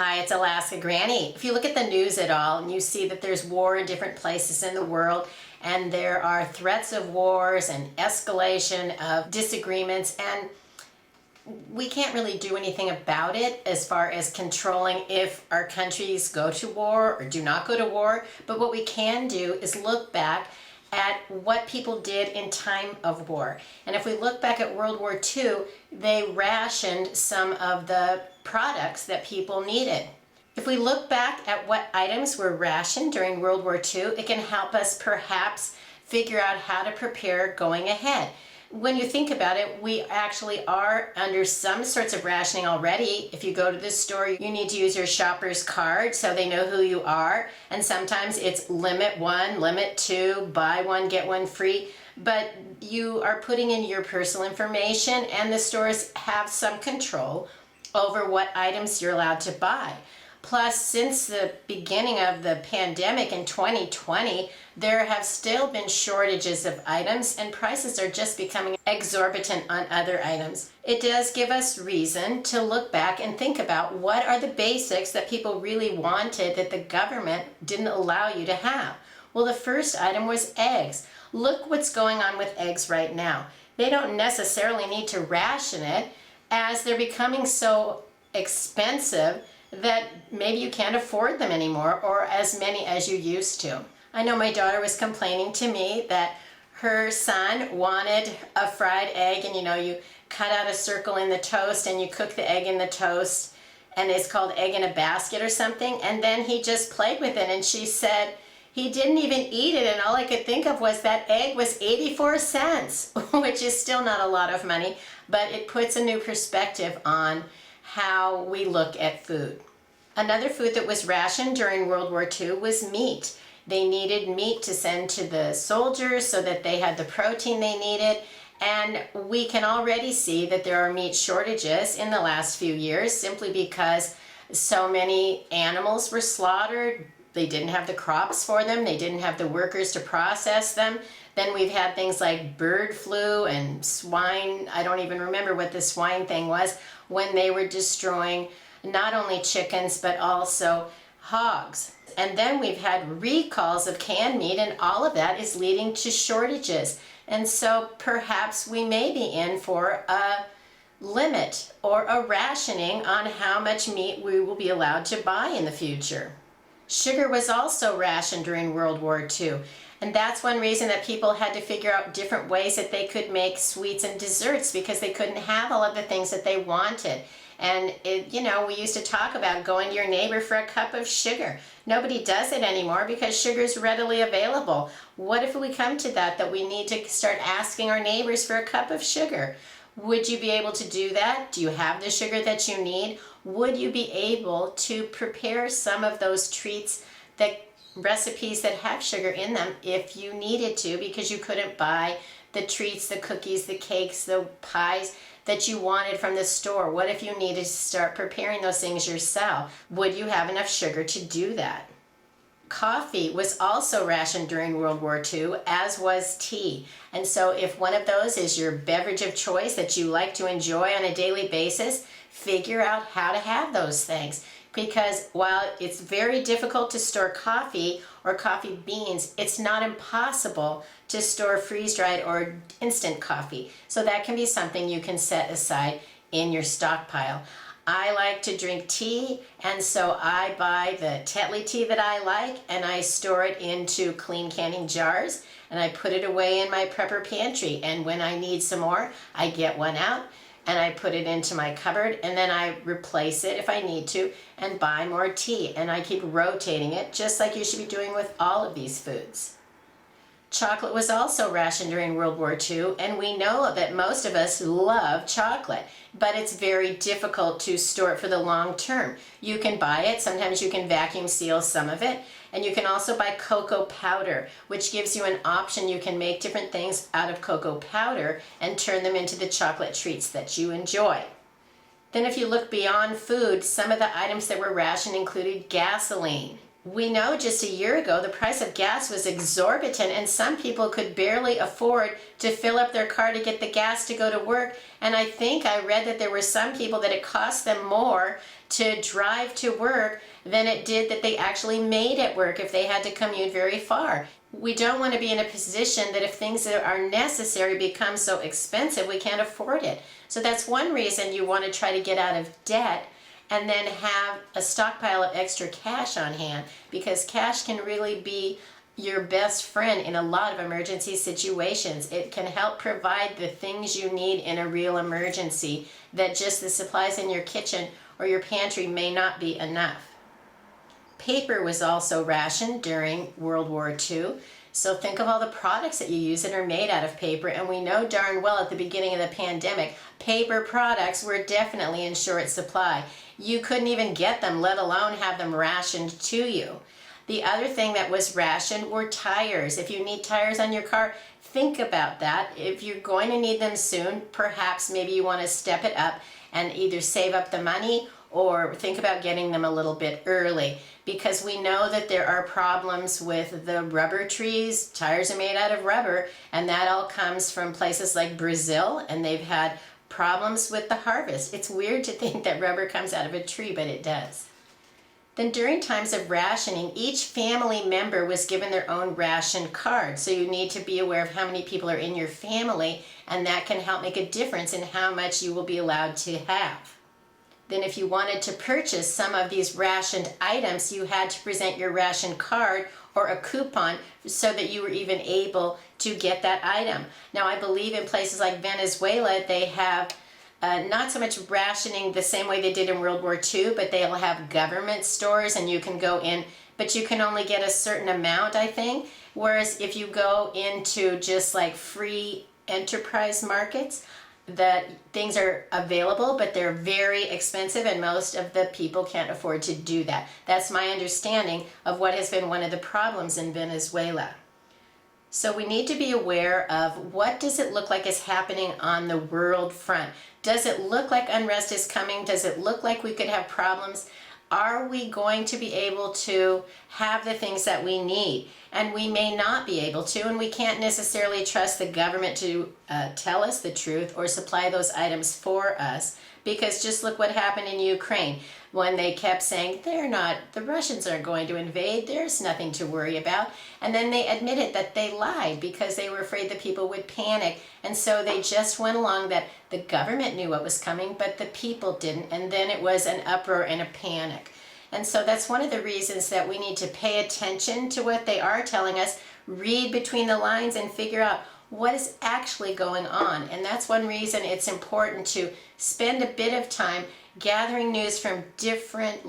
Hi, it's Alaska Granny. If you look at the news at all and you see that there's war in different places in the world and there are threats of wars and escalation of disagreements, and we can't really do anything about it as far as controlling if our countries go to war or do not go to war, but what we can do is look back at what people did in time of war. And if we look back at World War II, they rationed some of the products that people needed. If we look back at what items were rationed during World War II, it can help us perhaps figure out how to prepare going ahead. When you think about it, we actually are under some sorts of rationing already. If you go to the store, you need to use your shopper's card so they know who you are. And sometimes it's limit 1, limit 2, buy one, get one free. But you are putting in your personal information, and the stores have some control over what items you're allowed to buy. Plus, since the beginning of the pandemic in 2020, there have still been shortages of items and prices are just becoming exorbitant on other items. It does give us reason to look back and think about what are the basics that people really wanted that the government didn't allow you to have. Well, the first item was eggs. Look what's going on with eggs right now. They don't necessarily need to ration it as they're becoming so expensive that maybe you can't afford them anymore, or as many as you used to. I know my daughter was complaining to me that her son wanted a fried egg, and you cut out a circle in the toast and you cook the egg in the toast, and it's called egg in a basket or something, and then he just played with it, and she said he didn't even eat it, and all I could think of was that egg was 84 cents, which is still not a lot of money, but it puts a new perspective on how we look at food. Another food that was rationed during World War II was meat. They needed meat to send to the soldiers so that they had the protein they needed, and we can already see that there are meat shortages in the last few years simply because so many animals were slaughtered. They didn't have the crops for them, they didn't have the workers to process them. Then we've had things like bird flu and swine. I don't even remember what the swine thing was, when they were destroying not only chickens but also hogs. And then we've had recalls of canned meat, and all of that is leading to shortages. And so perhaps we may be in for a limit or a rationing on how much meat we will be allowed to buy in the future. Sugar was also rationed during World War II. And that's one reason that people had to figure out different ways that they could make sweets and desserts, because they couldn't have all of the things that they wanted. And we used to talk about going to your neighbor for a cup of sugar. Nobody does it anymore because sugar is readily available. What if we come to that we need to start asking our neighbors for a cup of sugar? Would you be able to do that? Do you have the sugar that you need? Would you be able to prepare some of those treats, recipes that have sugar in them, if you needed to, because you couldn't buy the treats, the cookies, the cakes, the pies that you wanted from the store? What if you needed to start preparing those things yourself? Would you have enough sugar to do that? Coffee was also rationed during World War II, as was tea. And so if one of those is your beverage of choice that you like to enjoy on a daily basis, figure out how to have those things. Because while it's very difficult to store coffee or coffee beans, it's not impossible to store freeze-dried or instant coffee. So that can be something you can set aside in your stockpile. I like to drink tea, and so I buy the Tetley tea that I like, and I store it into clean canning jars, and I put it away in my prepper pantry. And when I need some more, I get one out, and I put it into my cupboard, and then I replace it if I need to and buy more tea, and I keep rotating it, just like you should be doing with all of these foods. Chocolate was also rationed during World War II, and we know that most of us love chocolate, but it's very difficult to store it for the long term. You can buy it, sometimes you can vacuum seal some of it, and you can also buy cocoa powder, which gives you an option. You can make different things out of cocoa powder and turn them into the chocolate treats that you enjoy. Then if you look beyond food, some of the items that were rationed included gasoline, We know just a year ago the price of gas was exorbitant and some people could barely afford to fill up their car to get the gas to go to work. And I think I read that there were some people that it cost them more to drive to work than it did that they actually made at work if they had to commute very far. We don't want to be in a position that if things that are necessary become so expensive we can't afford it. So that's one reason you want to try to get out of debt and then have a stockpile of extra cash on hand, because cash can really be your best friend in a lot of emergency situations. It can help provide the things you need in a real emergency that just the supplies in your kitchen or your pantry may not be enough. Paper was also rationed during World War II. So think of all the products that you use that are made out of paper, and we know darn well at the beginning of the pandemic, paper products were definitely in short supply. You couldn't even get them, let alone have them rationed to you. The other thing that was rationed were tires. If you need tires on your car, think about that. If you're going to need them soon, perhaps maybe you want to step it up and either save up the money or think about getting them a little bit early, because we know that there are problems with the rubber trees. Tires are made out of rubber, and that all comes from places like Brazil, and they've had problems with the harvest. It's weird to think that rubber comes out of a tree, but it does. Then during times of rationing, each family member was given their own ration card. So you need to be aware of how many people are in your family, and that can help make a difference in how much you will be allowed to have. Then if you wanted to purchase some of these rationed items, you had to present your ration card or a coupon so that you were even able to get that item. Now I believe in places like Venezuela they have not so much rationing the same way they did in World War II, but they'll have government stores and you can go in, but you can only get a certain amount, I think. Whereas if you go into just like free enterprise markets, that things are available, but they're very expensive and most of the people can't afford to do that. That's my understanding of what has been one of the problems in Venezuela. So we need to be aware of what does it look like is happening on the world front. Does it look like unrest is coming? Does it look like we could have problems? Are we going to be able to have the things that we need? And we may not be able to, and we can't necessarily trust the government to tell us the truth or supply those items for us, because just look what happened in Ukraine when they kept saying the Russians aren't going to invade, there's nothing to worry about. And then they admitted that they lied because they were afraid the people would panic. And so they just went along that the government knew what was coming, but the people didn't. And then it was an uproar and a panic. And so that's one of the reasons that we need to pay attention to what they are telling us, read between the lines and figure out what is actually going on. And that's one reason it's important to spend a bit of time gathering news from different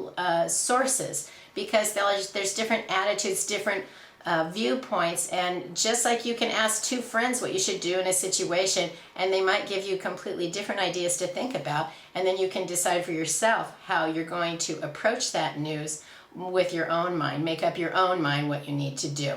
sources, because there's different attitudes, different viewpoints, and just like you can ask two friends what you should do in a situation and they might give you completely different ideas to think about, and then you can decide for yourself how you're going to approach that news with your own mind, make up your own mind what you need to do.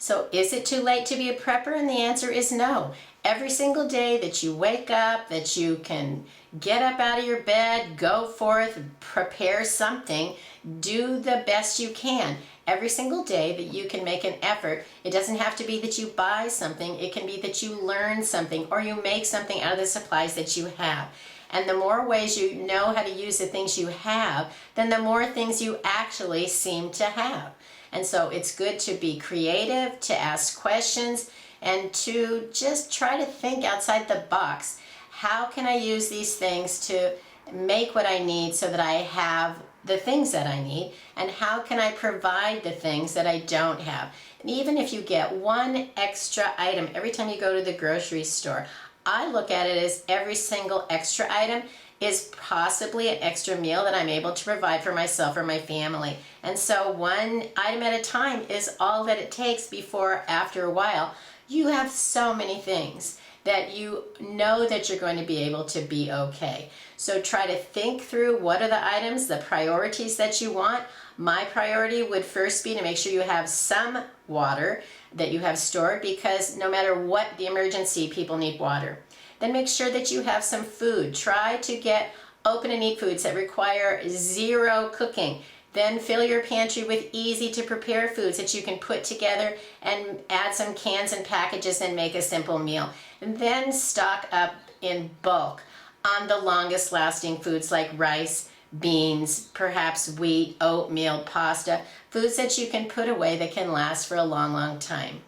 So is it too late to be a prepper? And the answer is no. Every single day that you wake up, that you can get up out of your bed, go forth, prepare something, do the best you can. Every single day that you can make an effort. It doesn't have to be that you buy something. It can be that you learn something or you make something out of the supplies that you have. And the more ways you know how to use the things you have, then the more things you actually seem to have. And so it's good to be creative, to ask questions, and to just try to think outside the box. How can I use these things to make what I need so that I have the things that I need? And how can I provide the things that I don't have? And even if you get one extra item every time you go to the grocery store, I look at it as every single extra item is possibly an extra meal that I'm able to provide for myself or my family. And so one item at a time is all that it takes before, after a while, you have so many things that you know that you're going to be able to be okay. So try to think through what are the items, the priorities that you want. My priority would first be to make sure you have some water that you have stored, because no matter what the emergency, people need water. Then make sure that you have some food. Try to get open and eat foods that require zero cooking. Then fill your pantry with easy to prepare foods that you can put together and add some cans and packages and make a simple meal. And then stock up in bulk on the longest lasting foods like rice, beans, perhaps wheat, oatmeal, pasta, foods that you can put away that can last for a long, long time.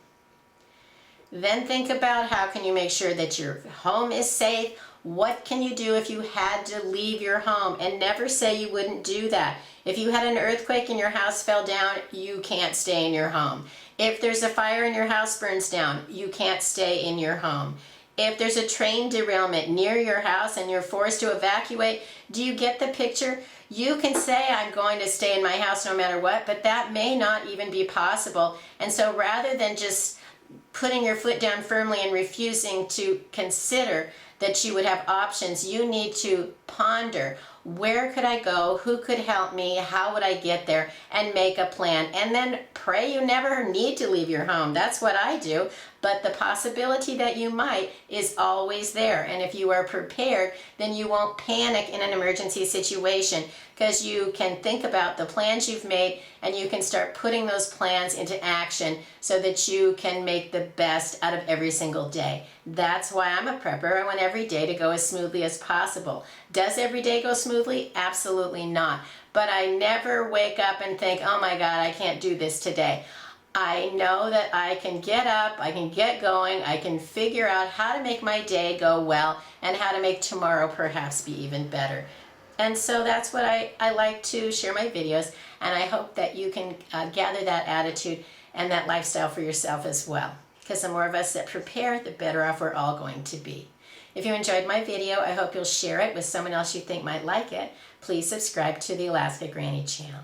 Then think about how can you make sure that your home is safe. What can you do if you had to leave your home? And never say you wouldn't do that. If you had an earthquake and your house fell down, you can't stay in your home. If there's a fire and your house burns down, you can't stay in your home. If there's a train derailment near your house and you're forced to evacuate, do you get the picture? You can say, I'm going to stay in my house no matter what, but that may not even be possible. And so rather than just putting your foot down firmly and refusing to consider that you would have options, you need to ponder, where could I go? Who could help me? How would I get there? And make a plan. And then pray you never need to leave your home. That's what I do. But the possibility that you might is always there. And if you are prepared, then you won't panic in an emergency situation, because you can think about the plans you've made and you can start putting those plans into action so that you can make the best out of every single day. That's why I'm a prepper. I want every day to go as smoothly as possible. Does every day go smoothly? Absolutely not. But I never wake up and think, oh my God, I can't do this today. I know that I can get up, I can get going, I can figure out how to make my day go well and how to make tomorrow perhaps be even better. And so that's what I like to share my videos, and I hope that you can gather that attitude and that lifestyle for yourself as well. Because the more of us that prepare, the better off we're all going to be. If you enjoyed my video, I hope you'll share it with someone else you think might like it. Please subscribe to the Alaska Granny channel.